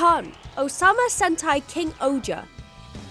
Can't. Ohsama Sentai King-Ohger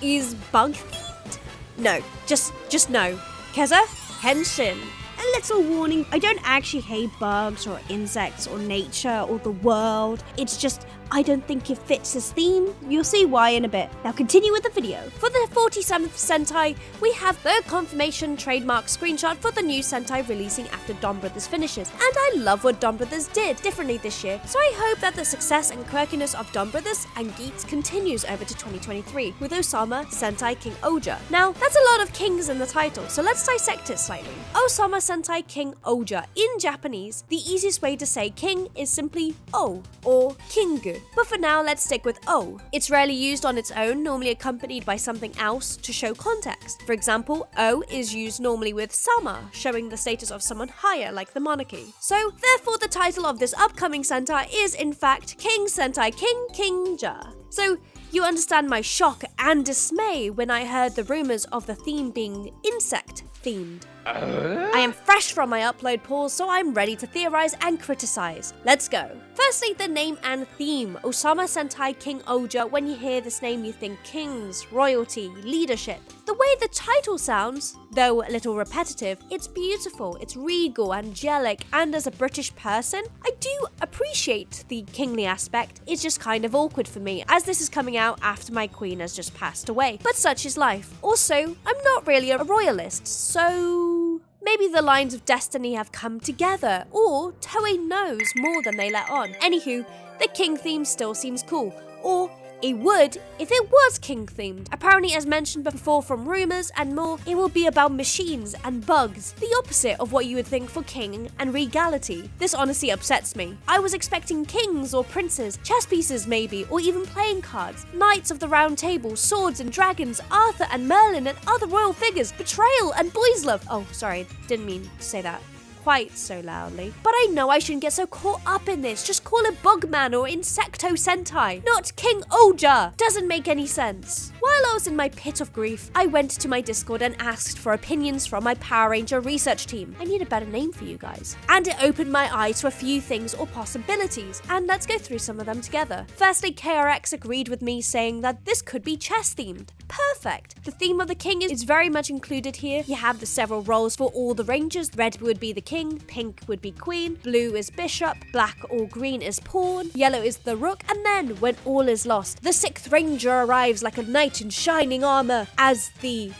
is bug themed? No, just no. Kezza-henshin. A little warning, I don't actually hate bugs or insects or nature or the world. It's just, I don't think it fits this theme. You'll see why in a bit. Now continue with the video. For the 47th Sentai, we have the confirmation trademark screenshot for the new Sentai releasing after Donbrothers finishes. And I love what Donbrothers did differently this year, so I hope that the success and quirkiness of Donbrothers and Geats continues over to 2023 with Ohsama Sentai King-Ohger. Now, that's a lot of kings in the title, so let's dissect it slightly. Ohsama Sentai King-Ohger. In Japanese, the easiest way to say king is simply O or Kingu. But for now, let's stick with O. It's rarely used on its own, normally accompanied by something else to show context. For example, O is used normally with Sama, showing the status of someone higher, like the monarchy. So, therefore, the title of this upcoming Sentai is, in fact, King Sentai King-Ohger. So, you understand my shock and dismay when I heard the rumors of the theme being insect-themed. I am fresh from my upload pause, so I'm ready to theorize and criticize. Let's go. Firstly, the name and theme. Ohsama Sentai King-Ohger. When you hear this name, you think kings, royalty, leadership. The way the title sounds, though a little repetitive, it's beautiful, it's regal, angelic, and as a British person, I do appreciate the kingly aspect. It's just kind of awkward for me, as this is coming out after my queen has just passed away. But such is life. Also, I'm not really a royalist, so maybe the lines of destiny have come together, or Toei knows more than they let on. Anywho, the king theme still seems cool, or it would if it was king-themed. Apparently, as mentioned before from rumors and more, it will be about machines and bugs, the opposite of what you would think for king and regality. This honestly upsets me. I was expecting kings or princes, chess pieces maybe, or even playing cards, knights of the round table, swords and dragons, Arthur and Merlin and other royal figures, betrayal and boys love. Oh, sorry, didn't mean to say that quite so loudly. But I know I shouldn't get so caught up in this. Just call it Bugman or Insecto Sentai, not King-Ohger. Doesn't make any sense. While I was in my pit of grief, I went to my Discord and asked for opinions from my Power Ranger research team. I need a better name for you guys. And it opened my eyes to a few things or possibilities, and let's go through some of them together. Firstly, KRX agreed with me saying that this could be chess themed. Perfect. The theme of the king is very much included here. You have the several roles for all the rangers. Red would be the king, pink would be queen, blue is bishop, black or green is pawn, yellow is the rook, and then when all is lost, the 6th ranger arrives like a knight in shining armor as the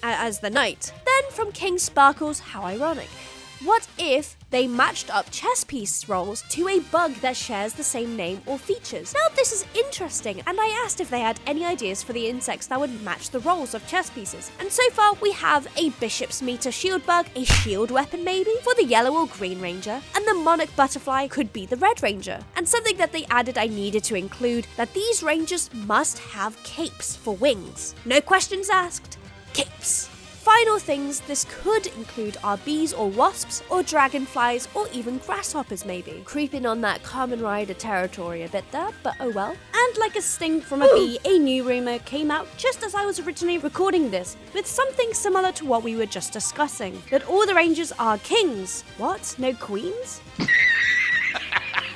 knight. Then from King Sparkles, how ironic. What if they matched up chess piece roles to a bug that shares the same name or features? Now this is interesting, and I asked if they had any ideas for the insects that would match the roles of chess pieces. And so far we have a bishop's meter shield bug, a shield weapon maybe, for the yellow or green ranger, and the monarch butterfly could be the red ranger. And something that they added I needed to include, that these rangers must have capes for wings. No questions asked, capes. Final things this could include are bees or wasps, or dragonflies, or even grasshoppers maybe. Creeping on that Kamen Rider territory a bit there, but oh well. And like a sting from a bee, a new rumor came out just as I was originally recording this, with something similar to what we were just discussing, that all the rangers are kings. What? No queens?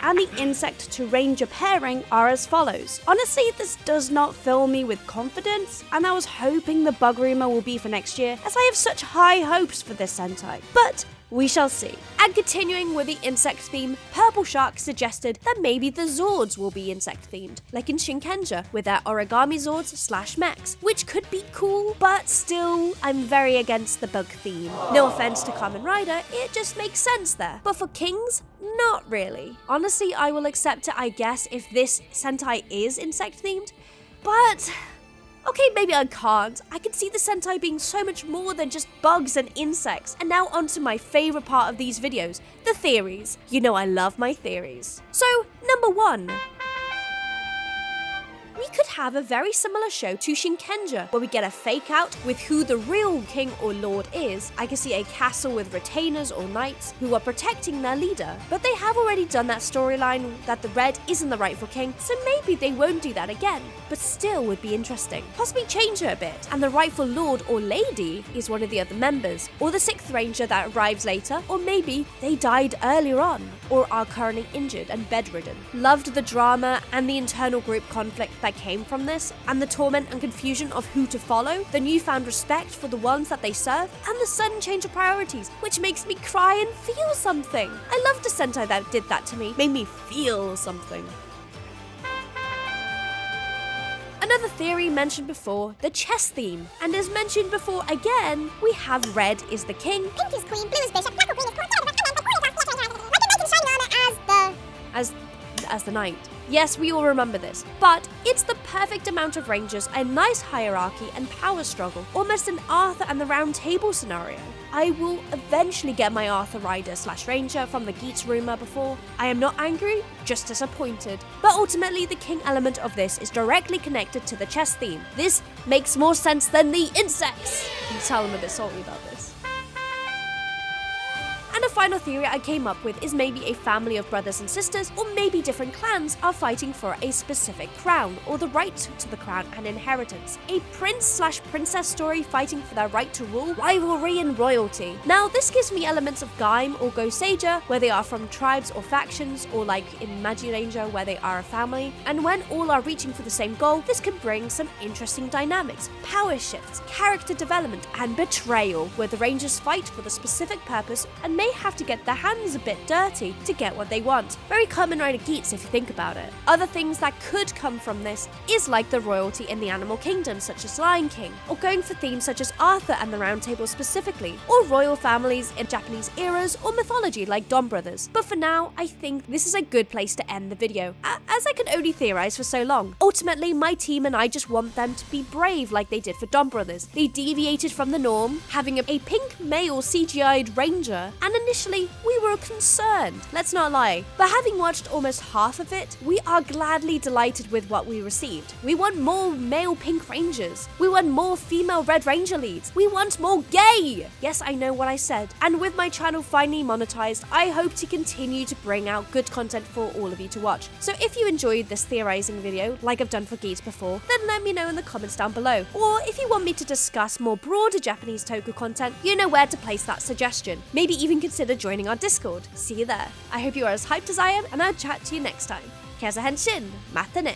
And the insect to ranger pairing are as follows. Honestly, this does not fill me with confidence, and I was hoping the bug rumor will be for next year, as I have such high hopes for this Sentai. But we shall see. And continuing with the insect theme, Purple Shark suggested that maybe the Zords will be insect themed, like in Shinkenger with their origami Zords / mechs, which could be cool, but still, I'm very against the bug theme. No offense to Kamen Rider, it just makes sense there. But for kings, not really. Honestly, I will accept it, I guess, if this Sentai is insect themed, but okay, maybe I can't. I can see the Sentai being so much more than just bugs and insects. And now onto my favorite part of these videos, the theories. You know I love my theories. So, number 1. We could have a very similar show to KINGOHGER, where we get a fake out with who the real king or lord is. I can see a castle with retainers or knights who are protecting their leader, but they have already done that storyline that the red isn't the rightful king, so maybe they won't do that again, but still would be interesting. Possibly change her a bit, and the rightful lord or lady is one of the other members, or the 6th ranger that arrives later, or maybe they died earlier on, or are currently injured and bedridden. Loved the drama and the internal group conflict that came from this, and the torment and confusion of who to follow, the newfound respect for the ones that they serve, and the sudden change of priorities, which makes me cry and feel something. I loved a Sentai that did that to me, made me feel something. Another theory mentioned before, the chess theme. And as mentioned before again, we have red is the king, pink is queen, blue is bishop, purple queen is court, and then blue is as the knight. Yes, we all remember this, but it's the perfect amount of rangers, a nice hierarchy and power struggle, almost an Arthur and the Round Table scenario. I will eventually get my Arthur rider / ranger from the Geats rumor before. I am not angry, just disappointed. But ultimately, the king element of this is directly connected to the chess theme. This makes more sense than the insects. You tell them a bit salty about this. And a final theory I came up with is maybe a family of brothers and sisters, or maybe different clans, are fighting for a specific crown, or the right to the crown and inheritance. A prince / princess story fighting for their right to rule, rivalry and royalty. Now this gives me elements of Gaim or Go-Seiger, where they are from tribes or factions, or like in Magi-Ranger where they are a family. And when all are reaching for the same goal, this can bring some interesting dynamics, power shifts, character development, and betrayal, where the rangers fight for the specific purpose and may have to get their hands a bit dirty to get what they want. Very Kamen Rider Geats if you think about it. Other things that could come from this is like the royalty in the animal kingdom, such as Lion King, or going for themes such as Arthur and the Round Table specifically, or royal families in Japanese eras or mythology like Donbrothers. But for now, I think this is a good place to end the video, as I can only theorize for so long. Ultimately, my team and I just want them to be brave like they did for Donbrothers. They deviated from the norm, having a pink male CGI'd ranger, and initially we were concerned, let's not lie. But having watched almost half of it, we are gladly delighted with what we received. We want more male pink rangers. We want more female red ranger leads. We want more gay! Yes, I know what I said. And with my channel finally monetized, I hope to continue to bring out good content for all of you to watch. So if you enjoyed this theorizing video, like I've done for Geats before, then let me know in the comments down below. Or if you want me to discuss more broader Japanese toku content, you know where to place that suggestion. Maybe even consider joining our Discord. See you there. I hope you are as hyped as I am, and I'll chat to you next time. Kezza-henshin, mata ne.